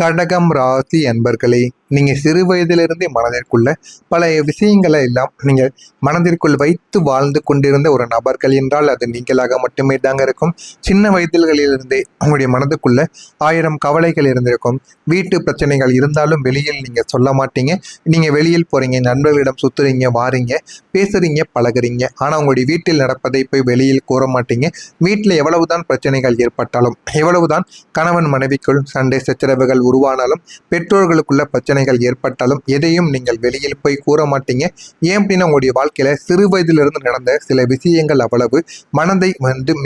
கடகம் ராசி அன்பர்களே, நீங்க சிறு வயதிலிருந்தே மனதிற்குள்ள பல விஷயங்களை எல்லாம் நீங்க மனதிற்குள் வைத்து வாழ்ந்து கொண்டிருந்த ஒரு நபர்கள் என்றால் அது நீங்களாக மட்டுமே தாங்க இருக்கும். சின்ன வயதிலிருந்தே உங்களுடைய மனதுக்குள்ள 1000 கவலைகள் இருந்திருக்கும். வீட்டு பிரச்சனைகள் இருந்தாலும் வெளியில் நீங்க சொல்ல மாட்டீங்க. நீங்க வெளியில் போறீங்க, நண்பர்களிடம் சுத்துறீங்க, வாரீங்க, பேசுறீங்க, பழகுறீங்க. ஆனா உங்களுடைய வீட்டில் நடப்பதை போய் வெளியில் கூற மாட்டீங்க. வீட்டில் எவ்வளவுதான் பிரச்சனைகள் ஏற்பட்டாலும், எவ்வளவுதான் கணவன் மனைவிக்குள் சண்டை சச்சரவுகள் உருவானாலும், பெற்றோர்களுக்குள்ள பிரச்சனைகள் ஏற்பட்டாலும் எதையும் நீங்கள் வெளியில் போய் கூற மாட்டீங்க. ஏன் அப்படின்னா உங்களுடைய வாழ்க்கையில சிறு வயதிலிருந்து நடந்த சில விஷயங்கள் அவ்வளவு மனதை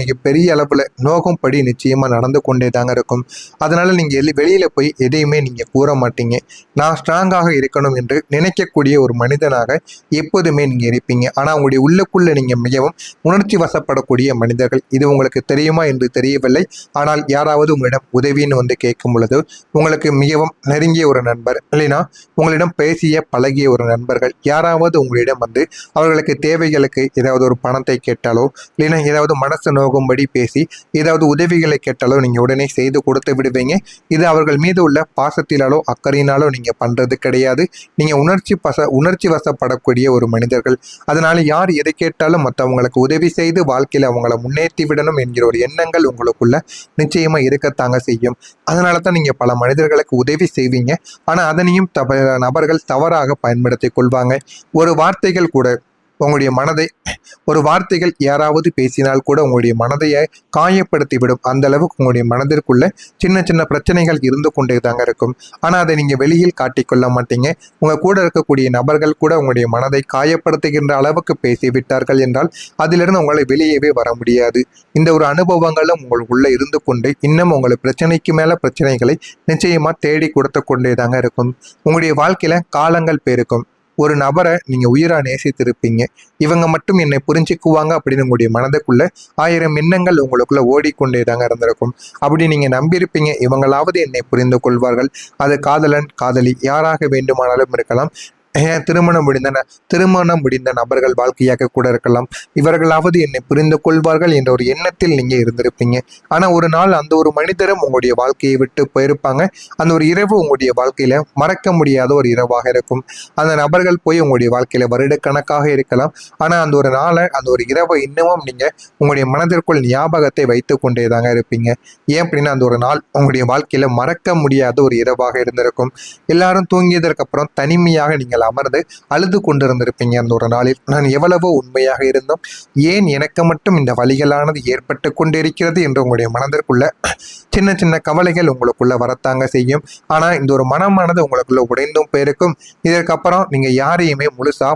மிக பெரிய அளவுல நோகும்படி நிச்சயமா நடந்து கொண்டே தாங்க இருக்கும். அதனால நீங்க வெளியில போய் எதையுமே நீங்க கூற மாட்டீங்க. நான் ஸ்ட்ராங்காக இருக்கணும் என்று நினைக்கக்கூடிய ஒரு மனிதனாக எப்போதுமே நீங்க இருப்பீங்க. ஆனா உங்களுடைய உள்ளுக்குள்ள நீங்க மிகவும் உணர்ச்சி வசப்படக்கூடிய மனிதர்கள். இது உங்களுக்கு தெரியுமா என்று தெரியவில்லை. ஆனால் யாராவது உங்களிடம் உதவின்னு கேட்கும் பொழுது உங்களுக்கு மிகவும் நெருங்கிய ஒரு நண்பர், இல்லைன்னா உங்களிடம் பேசிய பழகிய ஒரு நண்பர்கள் யாராவது உங்களிடம் அவர்களுக்கு தேவைகளுக்கு ஏதாவது ஒரு பணத்தை கேட்டாலோ, இல்லைன்னா ஏதாவது மனசு நோகும்படி பேசி ஏதாவது உதவிகளை கேட்டாலோ நீங்க உடனே செய்து கொடுத்து விடுவீங்க. இது அவர்கள் மீது உள்ள பாசத்தினாலோ அக்கறையினாலோ நீங்க பண்றது கிடையாது. நீங்க உணர்ச்சி வசப்படக்கூடிய ஒரு மனிதர்கள். அதனால யார் எதை கேட்டாலும் மற்றவங்களுக்கு உதவி செய்து வாழ்க்கையில அவங்கள முன்னேற்றி விடணும் என்கிற ஒரு எண்ணங்கள் உங்களுக்குள்ள நிச்சயமா இருக்கத்தாங்க செய்யும். அதனால தான் நீங்க பல மனிதர்களுக்கு உதவி செய்வீங்க. ஆனா அதனையும் நபர்கள் தவறாக பயன்படுத்தி கொள்வாங்க. ஒரு வார்த்தைகள் கூட உங்களுடைய மனதை ஒரு வார்த்தைகள் யாராவது பேசினால் கூட உங்களுடைய மனதையை காயப்படுத்தி விடும். அந்த அளவுக்கு உங்களுடைய மனதிற்குள்ள சின்ன சின்ன பிரச்சனைகள் இருந்து கொண்டே தாங்க இருக்கும். ஆனா அதை நீங்க வெளியில் காட்டிக்கொள்ள மாட்டீங்க. உங்க கூட இருக்கக்கூடிய நபர்கள் கூட உங்களுடைய மனதை காயப்படுத்துகின்ற அளவுக்கு பேசிவிட்டார்கள் என்றால் அதிலிருந்து உங்களை வெளியவே வர முடியாது. இந்த ஒரு அனுபவங்களும் உங்களுக்குள்ள இருந்து கொண்டு இன்னும் உங்களை பிரச்சனைக்கு மேல பிரச்சனைகளை நிச்சயமா தேடி கொடுத்து கொண்டே தாங்க இருக்கும். உங்களுடைய வாழ்க்கையில காலங்கள் பெருக்கும். ஒரு நபரை நீங்க உயிரா நேசித்திருப்பீங்க. இவங்க மட்டும் என்னை புரிஞ்சுக்குவாங்க அப்படின்னு உங்களுடைய மனதுக்குள்ள 1000 எண்ணங்கள் உங்களுக்குள்ள ஓடிக்கொண்டே தாங்க இருந்திருக்கும். அப்படி நீங்க நம்பியிருப்பீங்க, இவங்களாவது என்னை புரிந்து கொள்வார்கள். அது காதலன், காதலி யாராக வேண்டுமானாலும் இருக்கலாம். திருமணம் முடிந்த நபர்கள் வாழ்க்கையாக கூட இருக்கலாம். இவர்களாவது என்னை புரிந்து கொள்வார்கள் என்ற ஒரு எண்ணத்தில் நீங்க இருந்திருப்பீங்க. ஆனா ஒரு நாள் அந்த ஒரு மனிதரும் உங்களுடைய வாழ்க்கையை விட்டு போயிருப்பாங்க. அந்த ஒரு இரவு உங்களுடைய வாழ்க்கையில மறக்க முடியாத ஒரு இரவாக இருக்கும். அந்த நபர்கள் போய் உங்களுடைய வாழ்க்கையில வருடக்கணக்காக இருக்கலாம். ஆனா அந்த ஒரு நாளை, அந்த ஒரு இரவை இன்னமும் நீங்க உங்களுடைய மனதிற்குள் ஞாபகத்தை வைத்து கொண்டே தாங்க இருப்பீங்க. ஏன் அப்படின்னா அந்த ஒரு நாள் உங்களுடைய வாழ்க்கையில மறக்க முடியாத ஒரு இரவாக இருந்திருக்கும். எல்லாரும் தூங்கியதற்கு அப்புறம் தனிமையாக நீங்கள் அமர்ந்து அழுது கொண்டிருந்திருப்பீங்க. அந்த ஒரு நாளில் நான் எவ்வளவோ உண்மையாக இருந்தோம், ஏன் எனக்கு மட்டும் இந்த வழிகளானது ஏற்பட்டு கொண்டிருக்கிறது என்று உங்களுடைய மனதிற்குள்ள சின்ன சின்ன கவலைகள் உங்களுக்குள்ள வரத்தாங்க செய்யும். ஆனா இந்த ஒரு மனமானது உங்களுக்குள்ள உடைந்தும் போயிருக்கும். இதற்கப்புறம் நீங்க யாரையுமே முழுசா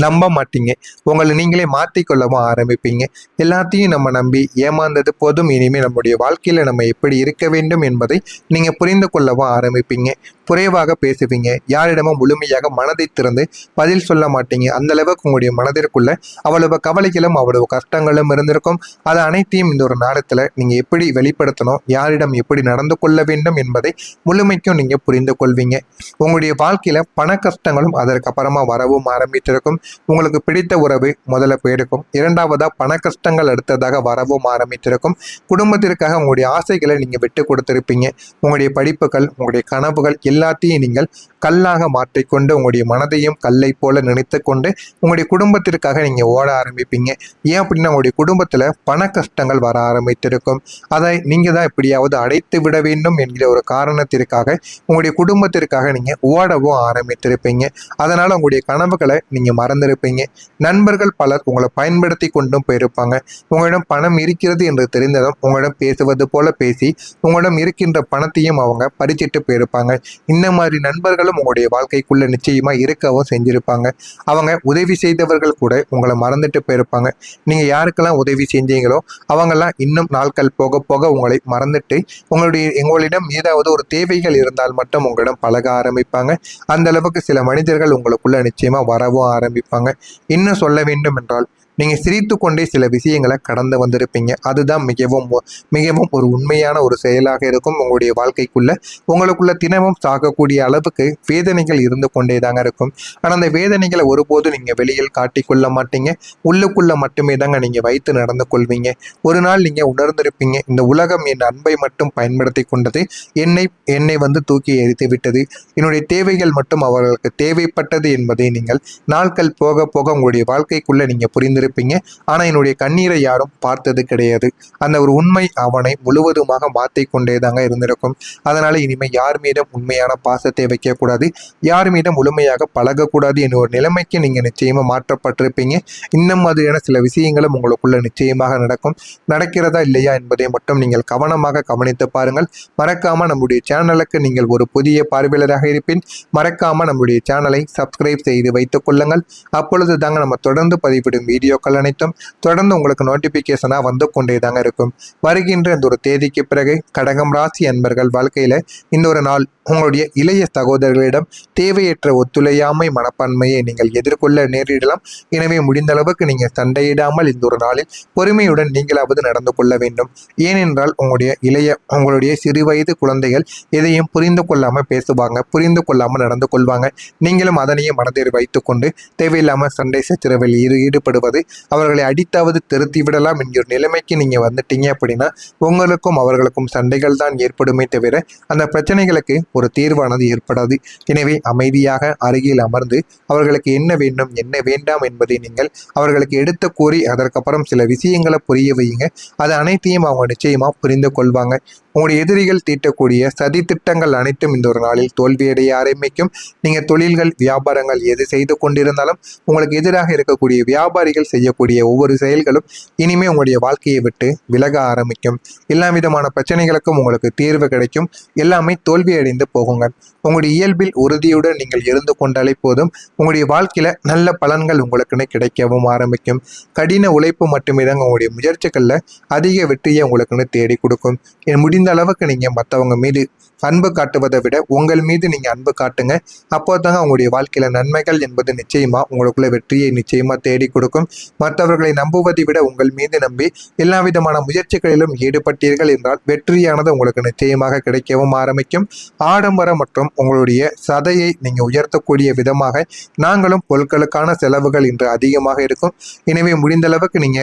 நம்ப மாட்டீங்க. உங்களை நீங்களே மாற்றிக்கொள்ளவும் ஆரம்பிப்பீங்க. எல்லாத்தையும் நம்ம நம்பி ஏமாந்தது போதும், இனிமேல் நம்முடைய வாழ்க்கையில நம்ம எப்படி இருக்க வேண்டும் என்பதை நீங்க புரிந்து கொள்ளவும் ஆரம்பிப்பீங்க. குறைவாக பேசுவீங்க. யாரிடமும் முழுமையாக மனதை திறந்து பதில் சொல்ல மாட்டீங்க. அந்த அளவுக்கு உங்களுடைய மனதிற்குள்ள அவ்வளவு கவலைகளும் அவ்வளவு கஷ்டங்களும் இருந்திருக்கும். அது அனைத்தையும் இந்த ஒரு நேரத்துல நீங்க எப்படி வெளிப்படுத்தணும், யாரிடம் எப்படி நடந்து கொள்ள வேண்டும் என்பதை முழுமைக்கும் நீங்க புரிந்து கொள்வீங்க. உங்களுடைய வாழ்க்கையில பண கஷ்டங்களும் அதற்கப்புறமா வரவும் ஆரம்பித்திருக்கும். உங்களுக்கு பிடித்த உறவு முதல்ல போயிருக்கும். இரண்டாவதா பண கஷ்டங்கள் அடுத்ததாக வரவும் ஆரம்பித்திருக்கும். குடும்பத்திற்காக உங்களுடைய ஆசைகளை நீங்க விட்டு கொடுத்திருப்பீங்க. உங்களுடைய படிப்புகள், உங்களுடைய கனவுகள் எல்லாத்தையும் நீங்கள் கல்லாக மாற்றிக்கொண்டு உங்களுடைய மனதையும் கல்லை போல நினைத்து கொண்டு உங்களுடைய குடும்பத்திற்காக நீங்க ஓட ஆரம்பிப்பீங்க. ஏன் அப்படின்னா உங்களுடைய குடும்பத்துல பண கஷ்டங்கள் வர ஆரம்பித்திருக்கும். அதை நீங்க தான் எப்படியாவது அடைத்து விட வேண்டும் என்கிற ஒரு காரணத்திற்காக உங்களுடைய குடும்பத்திற்காக நீங்க ஓடவும் ஆரம்பித்திருப்பீங்க. அதனால உங்களுடைய கனவுகளை நீங்க மறந்திருப்பீங்க. நண்பர்கள் பலர் உங்களை பயன்படுத்தி கொண்டும் போயிருப்பாங்க. உங்களிடம் பணம் இருக்கிறது என்று தெரிந்ததும் உங்களிடம் பேசுவது போல பேசி உங்களிடம் இருக்கின்ற பணத்தையும் அவங்க பறிச்சிட்டு போயிருப்பாங்க. இந்த மாதிரி நண்பர்களும் உங்களுடைய வாழ்க்கைக்குள்ள நிச்சயமா இருக்கவும் செஞ்சிருப்பாங்க. அவங்க உதவி செய்தவர்கள் கூட உங்களை மறந்துட்டு போயிருப்பாங்க. நீங்க யாருக்கெல்லாம் உதவி செஞ்சீங்களோ அவங்கெல்லாம் இன்னும் நாட்கள் போக போக உங்களை மறந்துட்டு உங்களிடம் ஏதாவது ஒரு தேவைகள் இருந்தால் மட்டும் உங்களிடம் பழக ஆரம்பிப்பாங்க. அந்த அளவுக்கு சில மனிதர்கள் உங்களுக்குள்ள நிச்சயமா வரவும் ஆரம்பிப்பாங்க. இன்னும் சொல்ல வேண்டும் என்றால் நீங்கள் சிரித்து கொண்டே சில விஷயங்களை கடந்து வந்திருப்பீங்க. அதுதான் மிகவும் மிகவும் ஒரு உண்மையான ஒரு செயலாக இருக்கும். உங்களுடைய வாழ்க்கைக்குள்ள உங்களுக்குள்ள தினமும் சாகக்கூடிய அளவுக்கு வேதனைகள் இருந்து கொண்டே தாங்க இருக்கும். ஆனால் அந்த வேதனைகளை ஒருபோதும் நீங்கள் வெளியில் காட்டிக்கொள்ள மாட்டீங்க. உள்ளுக்குள்ள மட்டுமே தாங்க நீங்கள் வைத்து நடந்து கொள்வீங்க. ஒரு நாள் நீங்கள் உணர்ந்திருப்பீங்க, இந்த உலகம் என் அன்பை மட்டும் பயன்படுத்தி கொண்டது, என்னை என்னை தூக்கி எரித்து விட்டது, என்னுடைய தேவைகள் மட்டும் அவர்களுக்கு தேவைப்பட்டது என்பதை நீங்கள் நாட்கள் போக போக உங்களுடைய வாழ்க்கைக்குள்ள நீங்கள் புரிந்திருப்பீங்க. ஆனால் என்னுடைய கண்ணீரை யாரும் பார்த்தது கிடையாது. அந்த ஒரு உண்மை அவனை முழுவதுமாக மாற்றிக்கொண்டே தாங்க இருந்திருக்கும். அதனால இனிமேல் யார் மீதும் உண்மையான பாசத்தை வைக்கக்கூடாது, யார் மீதும் முழுமையாக பழகக்கூடாது என்ற ஒரு நிலைமைக்கு நீங்கள் நிச்சயமாக மாற்றப்பட்டிருப்பீங்க. இன்னும் மாதிரியான சில விஷயங்களும் உங்களுக்குள்ள நிச்சயமாக நடக்கும். நடக்கிறதா இல்லையா என்பதை மட்டும் நீங்கள் கவனமாக கவனித்து பாருங்கள். மறக்காம நம்முடைய சேனலுக்கு நீங்கள் ஒரு புதிய பார்வையாளராக இருப்பின் மறக்காம நம்முடைய சேனலை சப்ஸ்கிரைப் செய்து வைத்துக் கொள்ளுங்கள். அப்பொழுது தாங்க நம்ம தொடர்ந்து பதிவிடும் வீடியோக்கள் அனைத்தும் தொடர்ந்து உங்களுக்கு நோட்டிபிகேஷனா வந்து கொண்டே தாங்க இருக்கும். வருகின்ற இந்த ஒரு தேதிக்கு பிறகு கடகம் ராசி அன்பர்கள் வாழ்க்கையில இன்னொரு நாள் உங்களுடைய இளைய சகோதரர்களிடம் தேவையற்ற ஒத்துழையாமை மனப்பான்மையை நீங்கள் எதிர்கொள்ள நேரிடலாம். எனவே முடிந்த அளவுக்கு நீங்கள் சண்டையிடாமல் இந்த ஒரு நாளில் பொறுமையுடன் நீங்களாவது நடந்து கொள்ள வேண்டும். ஏனென்றால் உங்களுடைய சிறுவயது குழந்தைகள் எதையும் புரிந்து கொள்ளாமல் பேசுவாங்க, புரிந்து கொள்ளாமல் நடந்து கொள்வாங்க. நீங்களும் அதனையே மனதில் வைத்துக்கொண்டு தேவையில்லாமல் சண்டை சச்சரவில் ஈடுபடுவது, அவர்களை அடித்தாவது திருத்தி விடலாம் என்கிற நிலைமைக்கு நீங்கள் வந்துட்டீங்க அப்படின்னா உங்களுக்கும் அவர்களுக்கும் சண்டைகள் தான் ஏற்படுமே தவிர அந்த பிரச்சனைகளுக்கு ஒரு தீர்வானது ஏற்படாது. எனவே அமைதியாக அருகில் அமர்ந்து அவர்களுக்கு என்ன வேண்டும் என்ன வேண்டாம் என்பதை நீங்கள் அவர்களுக்கு எடுத்து கூறி அதற்கப்புறம் சில விஷயங்களை புரிய வையுங்க. அது அனைத்தையும் அவங்க நிச்சயமா புரிந்து கொள்வாங்க. உங்களுடைய எதிரிகள் தீட்டக்கூடிய சதி திட்டங்கள் அனைத்தும் இந்த ஒரு நாளில் தோல்வியடைய ஆரம்பிக்கும். நீங்கள் தொழில்கள் வியாபாரங்கள் எது செய்து கொண்டிருந்தாலும் உங்களுக்கு எதிராக இருக்கக்கூடிய வியாபாரிகள் செய்யக்கூடிய ஒவ்வொரு செயல்களும் இனிமே உங்களுடைய வாழ்க்கையை விட்டு விலக ஆரம்பிக்கும். எல்லா விதமான பிரச்சனைகளுக்கும் உங்களுக்கு தீர்வு கிடைக்கும். எல்லாமே தோல்வியடைந்து போகுங்க. உங்களுடைய இயல்பில் உறுதியுடன் நீங்கள் இருந்து கொண்டாலே போதும். உங்களுடைய வாழ்க்கையில நல்ல பலன்கள் உங்களுக்குன்னு கிடைக்கவும் ஆரம்பிக்கும். கடின உழைப்பு மட்டுமே தாங்க உங்களுடைய முயற்சிகளில் அதிக வெற்றியை உங்களுக்குன்னு தேடி கொடுக்கும். முடிந்த அளவுக்கு நீங்க மற்றவங்க மீது அன்பு காட்டுவதை விட உங்கள் மீது நீங்க அன்பு காட்டுங்க. அப்போ தாங்க உங்களுடைய வாழ்க்கையில நன்மைகள் என்பது நிச்சயமா உங்களுக்குள்ள வெற்றியை நிச்சயமா தேடி கொடுக்கும். மற்றவர்களை நம்புவதை விட உங்கள் மீது நம்பி எல்லா விதமான முயற்சிகளிலும் ஈடுபட்டீர்கள் என்றால் வெற்றியானது உங்களுக்கு நிச்சயமாக கிடைக்கவும் ஆரம்பிக்கும். ஆடம்பரம் மற்றும் உங்களுடைய சதையை நீங்க உயர்த்தக்கூடிய விதமாக நாங்களும் பொருட்களுக்கான செலவுகள் இன்று அதிகமாக இருக்கும். எனவே முடிந்த அளவுக்கு நீங்க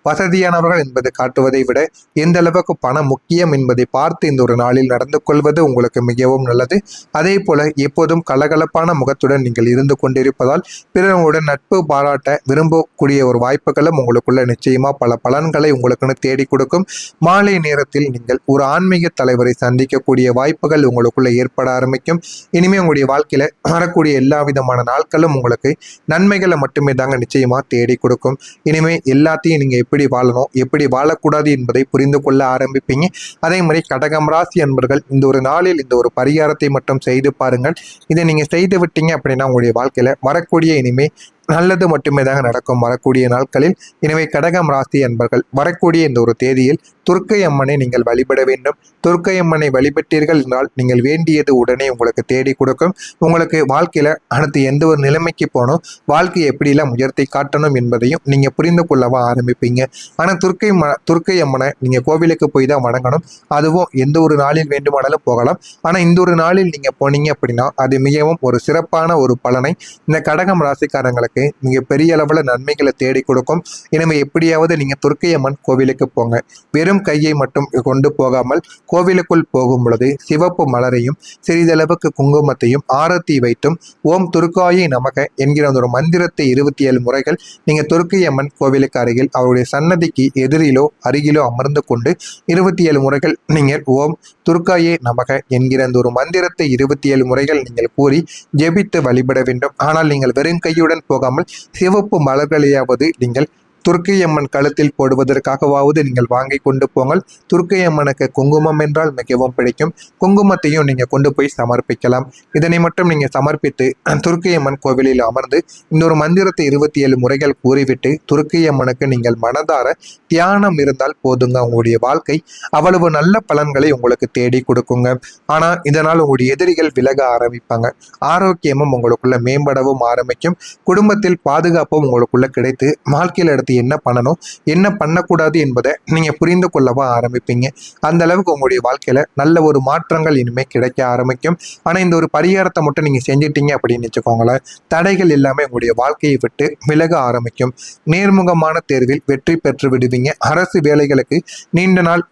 வசதியானவர்கள் என்பதை காட்டுவதை விட எந்த அளவுக்கு பணம் முக்கியம் என்பதை பார்த்து இந்த ஒரு நாளில் நடந்து கொள்வது உங்களுக்கு மிகவும் நல்லது. அதே போல எப்போதும் கலகலப்பான முகத்துடன் நீங்கள் இருந்து கொண்டிருப்பதால் பிறருடன் நட்பு பாராட்ட விரும்பக்கூடிய ஒரு வாய்ப்புகளும் உங்களுக்குள்ள நிச்சயமா பல பலன்களை உங்களுக்குன்னு தேடி கொடுக்கும். மாலை நேரத்தில் நீங்கள் ஒரு ஆன்மீக தலைவரை சந்திக்கக்கூடிய வாய்ப்புகள் உங்களுக்குள்ள ஏற்பட ஆரம்பிக்கும். இனிமே உங்களுடைய வாழ்க்கையில வரக்கூடிய எல்லா விதமான நாட்களும் உங்களுக்கு நன்மைகளை மட்டுமே தாங்க நிச்சயமா தேடி கொடுக்கும். இனிமே எல்லாத்தையும் நீங்க எப்படி வாழணும் எப்படி வாழக்கூடாது என்பதை புரிந்து கொள்ள ஆரம்பிப்பீங்க. அதே மாதிரி கடகம் ராசி அன்பர்கள் இந்த ஒரு நாளில் இந்த ஒரு பரிகாரத்தை மட்டும் செய்து பாருங்கள். இதை நீங்க செய்து விட்டீங்க அப்படின்னா உங்களுடைய வாழ்க்கையில வரக்கூடிய இனிமே நல்லது மட்டுமே தாங்க நடக்கும் வரக்கூடிய நாட்களில். எனவே கடகம் ராசி அன்பர்கள் வரக்கூடிய இந்த ஒரு தேதியில் துர்க்கை அம்மனை நீங்கள் வழிபட வேண்டும். துர்க்கை அம்மனை வழிபட்டீர்கள் என்றால் நீங்கள் வேண்டியது உடனே உங்களுக்கு தேடி கொடுக்கும். உங்களுக்கு வாழ்க்கையில அடுத்து எந்த ஒரு நிலைமைக்கு போகணும், வாழ்க்கையை எப்படிலாம் உயர்த்தி காட்டணும் என்பதையும் நீங்க புரிந்து கொள்ளவா ஆரம்பிப்பீங்க. ஆனா துர்க்கை அம்மனை நீங்க கோவிலுக்கு போய் தான் வணங்கணும். அதுவும் எந்த ஒரு நாளில் வேண்டுமானாலும் போகலாம். ஆனா இந்த ஒரு நாளில் நீங்க போனீங்க அப்படின்னா அது மிகவும் ஒரு சிறப்பான ஒரு பலனை இந்த கடகம் ராசிக்காரங்களுக்கு மிக பெரிய அளவுல நன்மைகளை தேடி கொடுக்கும். எனவே எப்படியாவது நீங்க துர்க்கை அம்மன் கோவிலுக்கு போங்க. வெறும் கையை மட்டும் கொண்டு போகாமல் கோவிலுக்குள் போகும் பொழுது சிவப்பு மலரையும் சிறிதளவுக்கு குங்குமத்தையும் ஆரத்தி வைத்தும் ஓம் துர்க்காயை நமக என்கிற ஒரு மந்திரத்தை 27 முறைகள் நீங்க துர்க்கை அம்மன் கோவிலுக்கு அருகில் அவருடைய சன்னதிக்கு எதிரிலோ அருகிலோ அமர்ந்து கொண்டு 27 முறைகள் நீங்கள் ஓம் துர்க்காயே நமக என்கிற அந்த ஒரு மந்திரத்தை 27 முறைகள் நீங்கள் கூறி ஜெபித்து வழிபட வேண்டும். ஆனால் நீங்கள் வெறும் கையுடன் போகாமல் சிவப்பு மலர்களையாவது நீங்கள் துர்க்கை அம்மன் கழுத்தில் போடுவதற்காகவாவது நீங்கள் வாங்கி கொண்டு போங்கள். துர்க்கை அம்மனுக்கு குங்குமம் என்றால் மிகவும் பிடிக்கும். குங்குமத்தையும் நீங்க கொண்டு போய் சமர்ப்பிக்கலாம். இதனை மட்டும் நீங்க சமர்ப்பித்து துர்க்கை அம்மன் கோவிலில் அமர்ந்து இன்னொரு மந்திரத்தை 27 முறைகள் கூறிவிட்டு துர்க்கை அம்மனுக்கு நீங்கள் மனதார தியானம் இருந்தால் போதுங்க. உங்களுடைய வாழ்க்கை அவ்வளவு நல்ல பலன்களை உங்களுக்கு தேடி கொடுக்குங்க. ஆனா இதனால் உங்களுடைய எதிரிகள் விலக ஆரம்பிப்பாங்க. ஆரோக்கியமும் உங்களுக்குள்ள மேம்படவும் ஆரம்பிக்கும். குடும்பத்தில் பாதுகாப்பும் உங்களுக்குள்ள கிடைத்து வாழ்க்கையில் அடுத்து என்ன பண்ணணும் என்ன பண்ணக்கூடாது என்பதை நீங்க புரிந்து கொள்ளவா ஆரம்பிப்பீங்க. அந்த அளவுக்கு உங்களுடைய வாழ்க்கையில நல்ல ஒரு மாற்றங்கள் இனிமே கிடைக்க ஆரம்பிக்கும். ஆனா இந்த ஒரு பரிகாரத்தை மட்டும் நீங்க செஞ்சிட்டீங்க அப்படின்னு வச்சுக்கோங்களேன், தடைகள் எல்லாமே உங்களுடைய வாழ்க்கையை விட்டு விலக ஆரம்பிக்கும். நேர்முகமான தேர்வில் வெற்றி பெற்று விடுவீங்க. அரசு வேலைகளுக்கு நீண்ட நாள்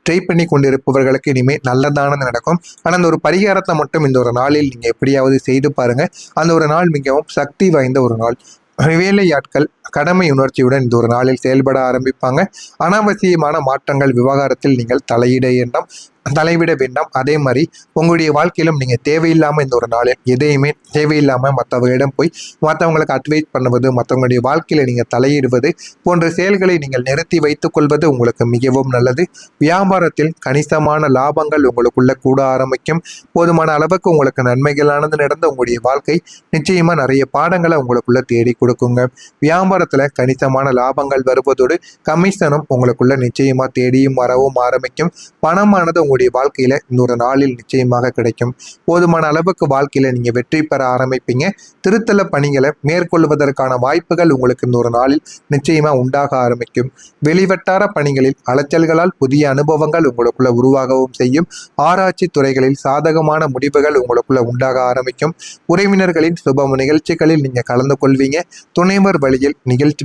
ட்ரை பண்ணி கொண்டிருப்பவர்களுக்கு இனிமே நல்லதானது நடக்கும். ஆனால் அந்த ஒரு பரிகாரத்தை மட்டும் இந்த ஒரு நாளில் நீங்க எப்படியாவது செய்து பாருங்க. அந்த ஒரு நாள் மிகவும் சக்தி வாய்ந்த ஒரு நாள். வேலையாட்கள் கடமை உணர்ச்சியுடன் இந்த ஒரு நாளில் செயல்பட ஆரம்பிப்பாங்க. அனாவசியமான மாற்றங்கள் விவகாரத்தில் நீங்கள் தலைவிட வேண்டாம். அதே மாதிரி உங்களுடைய வாழ்க்கையிலும் நீங்க தேவையில்லாம இந்த ஒரு நாளில் எதையுமே தேவையில்லாம மற்றவர்களிடம் போய் மற்றவங்களுக்கு அட்வைஸ் பண்ணுவது, மற்றவங்களுடைய வாழ்க்கையில நீங்க தலையிடுவது போன்ற செயல்களை நீங்கள் நிறுத்தி வைத்துக் கொள்வது உங்களுக்கு மிகவும் நல்லது. வியாபாரத்தில் கணிசமான லாபங்கள் உங்களுக்குள்ள கூட ஆரம்பிக்கும். போதுமான அளவுக்கு உங்களுக்கு நன்மைகளானது நடந்த உங்களுடைய வாழ்க்கை நிச்சயமா நிறைய பாடங்களை உங்களுக்குள்ள தேடி கொடுக்குங்க. வியாபாரத்துல கணிசமான லாபங்கள் வருவதோடு கமிஷனும் உங்களுக்குள்ள நிச்சயமா தேடியும் வரவும் ஆரம்பிக்கும். பணமானது உங்களுடைய வாழ்க்கையில இன்னொரு நாளில் நிச்சயமாக கிடைக்கும். போதுமான அளவுக்கு வாழ்க்கையில நீங்க வெற்றி பெற ஆரம்பிப்பீங்க. திருத்தல பணிகளை மேற்கொள்வதற்கான வாய்ப்புகள் உங்களுக்கு இன்னொரு நாளில் நிச்சயமா உண்டாக ஆரம்பிக்கும். வெளிவட்டார பணிகளில் அலைச்சல்களால் புதிய அனுபவங்கள் உங்களுக்குள்ள உருவாகவும் செய்யும். ஆராய்ச்சி துறைகளில் சாதகமான முடிவுகள் உங்களுக்குள்ள உண்டாக ஆரம்பிக்கும். உறவினர்களின் சுப நிகழ்ச்சிகளில் நீங்க கலந்து கொள்வீங்க. துணைவர் வழியில்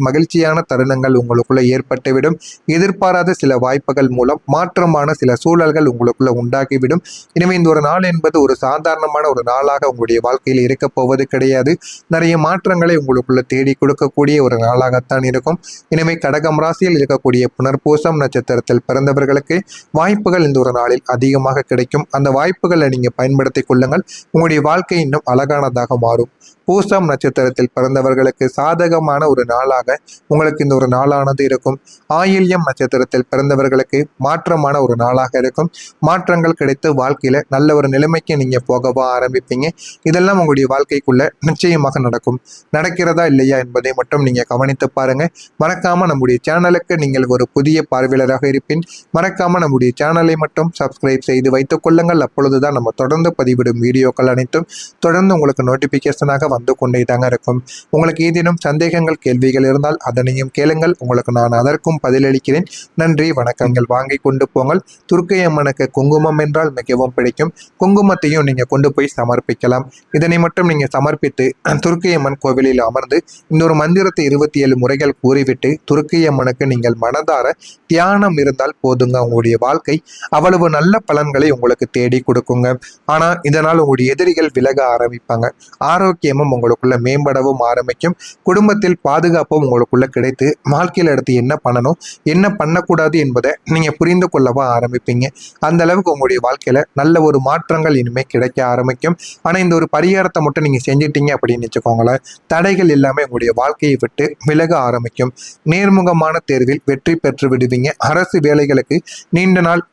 மகிழ்ச்சியான தருணங்கள் உங்களுக்குள்ள ஏற்பட்டுவிடும். எதிர்பாராத சில வாய்ப்புகள் மூலம் மாற்றமான சில சூழல்கள் உங்களுக்குள்ள உண்டாகிவிடும். எனவே இந்த ஒரு நாள் என்பது ஒரு சாதாரணமான ஒரு நாளாக உங்களுடைய வாழ்க்கையில் இருக்க போவது கிடையாது. நிறைய மாற்றங்களை உங்களுக்குள்ள தேடி கொடுக்கக்கூடிய ஒரு நாளாகத்தான் இருக்கும். எனவே கடகம் ராசியில் இருக்கக்கூடிய புனர்பூசம் நட்சத்திரத்தில் பிறந்தவர்களுக்கு வாய்ப்புகள் இந்த ஒரு நாளில் அதிகமாக கிடைக்கும். அந்த வாய்ப்புகளை நீங்க பயன்படுத்திக் கொள்ளுங்கள். உங்களுடைய வாழ்க்கை இன்னும் அழகானதாக மாறும். பூசம் நட்சத்திரத்தில் பிறந்தவர்களுக்கு சாதகமான ஒரு நாளாக உங்களுக்கு இந்த ஒரு நாளானது இருக்கும். ஆயில்யம் நட்சத்திரத்தில் பிறந்தவர்களுக்கு மாற்றமான ஒரு நாளாக இருக்கும். மாற்றங்கள் கிடைத்து வாழ்க்கையில நல்ல ஒரு நிலைமைக்கு நீங்க போகவா ஆரம்பிப்பீங்க. இதெல்லாம் உங்களுடைய வாழ்க்கைக்குள்ள நிச்சயமாக நடக்கும். நடக்கிறதா இல்லையா என்பதை மட்டும் நீங்க கவனித்து பாருங்க. மறக்காம நம்முடைய சேனலுக்கு நீங்கள் ஒரு புதிய பார்வையாளராக இருப்பின் மறக்காம நம்முடைய சேனலை மட்டும் சப்ஸ்கிரைப் செய்து வைத்துக் கொள்ளுங்கள். அப்பொழுதுதான் நம்ம தொடர்ந்து பதிவிடும் வீடியோக்கள் அனைத்தும் தொடர்ந்து உங்களுக்கு நோட்டிபிகேஷனாக வந்து கொண்டே தாங்க இருக்கும். உங்களுக்கு ஏதேனும் சந்தேகங்கள் கேள்விகள் இருந்தால் அதனையும் கேளுங்கள். உங்களுக்கு நான் அதற்கும் பதிலளிக்கிறேன். நன்றி, வணக்கங்கள். வாங்கி கொண்டு போங்கள். துர்க்கை அம்மனுக்கு குங்குமம் என்றால் மிகவும் பிடிக்கும். குங்குமத்தையும் நீங்க கொண்டு போய் சமர்ப்பிக்கலாம். இதனை மட்டும் நீங்க சமர்ப்பித்து துர்க்கை அம்மன் கோவிலில் அமர்ந்து இன்னொரு மந்திரத்தை 27 முறைகள் கூறிவிட்டு துர்க்கை அம்மனுக்கு நீங்கள் மனதார தியானம் இருந்தால் போதுங்க. உங்களுடைய வாழ்க்கை அவ்வளவு நல்ல பலன்களை உங்களுக்கு தேடி கொடுக்குங்க. ஆனா இதனால் உங்களுடைய எதிரிகள் விலக ஆரம்பிப்பாங்க. ஆரோக்கியமும் உங்களுக்குள்ள மேம்படவும் ஆரம்பிக்கும். குடும்பத்தில் பாதுகாப்பும் உங்களுக்குள்ள கிடைத்து வாழ்க்கையில் அடுத்து என்ன பண்ணணும் என்ன பண்ணக்கூடாது என்பதை நீங்க புரிந்து கொள்ளவா ஆரம்பிப்பீங்க. அந்த அளவுக்கு உங்களுடைய வாழ்க்கையில நல்ல ஒரு மாற்றங்கள் இனிமே கிடைக்க ஆரம்பிக்கும். ஆனா இந்த ஒரு பரிகாரத்தை மட்டும் நீங்க செஞ்சிட்டீங்க அப்படின்னு வச்சுக்கோங்களேன், தடைகள் எல்லாமே உங்களுடைய வாழ்க்கையை விட்டு விலக ஆரம்பிக்கும். நேர்முகமான தேர்வில் வெற்றி பெற்று விடுவீங்க. அரசு வேலைகளுக்கு நீண்ட நாள்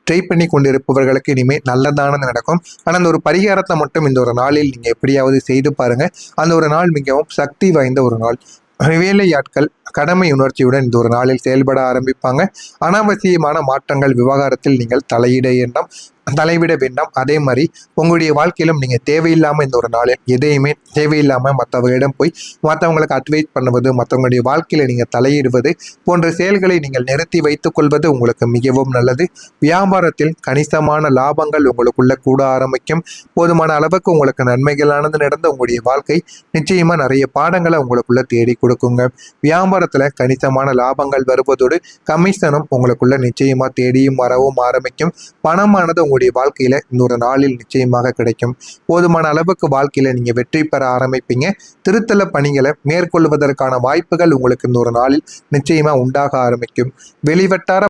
ட்ரை பண்ணி கொண்டிருப்பவர்களுக்கு இனிமே நல்லதானது நடக்கும். ஆனால் அந்த ஒரு பரிகாரத்தை மட்டும் இந்த ஒரு நாளில் நீங்க எப்படியாவது செய்து பாருங்க. அந்த ஒரு நாள் மிகவும் சக்தி வாய்ந்த ஒரு நாள். வேலையாட்கள் கடமை உணர்ச்சியுடன் இந்த ஒரு நாளில் செயல்பட ஆரம்பிப்பாங்க. அனாவசியமான மாற்றங்கள் விவகாரத்தில் நீங்கள் தலைவிட வேண்டாம். அதே மாதிரி உங்களுடைய வாழ்க்கையிலும் நீங்க தேவையில்லாம இந்த ஒரு நாளில் எதையுமே தேவையில்லாம மற்றவர்களிடம் போய் மற்றவங்களுக்கு அட்வைஸ் பண்ணுவது, மற்றவங்களுடைய வாழ்க்கையில நீங்க தலையிடுவது போன்ற செயல்களை நீங்கள் நிறுத்தி வைத்துக் கொள்வது உங்களுக்கு மிகவும் நல்லது. வியாபாரத்தில் கணிசமான லாபங்கள் உங்களுக்குள்ள கூட ஆரம்பிக்கும். போதுமான அளவுக்கு உங்களுக்கு நன்மைகளானது நடந்த உங்களுடைய வாழ்க்கை நிச்சயமா நிறைய பாடங்களை உங்களுக்குள்ள தேடி கொடுக்குங்க. வியாபாரத்துல கணிசமான லாபங்கள் வருவதோடு கமிஷனும் உங்களுக்குள்ள நிச்சயமா தேடியும் வரவும் ஆரம்பிக்கும். பணமானது உங்களுடைய வாழ்க்கையில இன்னொரு நாளில் நிச்சயமாக கிடைக்கும். போதுமான அளவுக்கு வாழ்க்கையில நீங்க வெற்றி பெற ஆரம்பிப்பீங்க. திருத்தல பணிகளை மேற்கொள்வதற்கான வாய்ப்புகள் உங்களுக்கு இன்னொரு நாளில் நிச்சயமா உண்டாக ஆரம்பிக்கும். வெளிவட்டார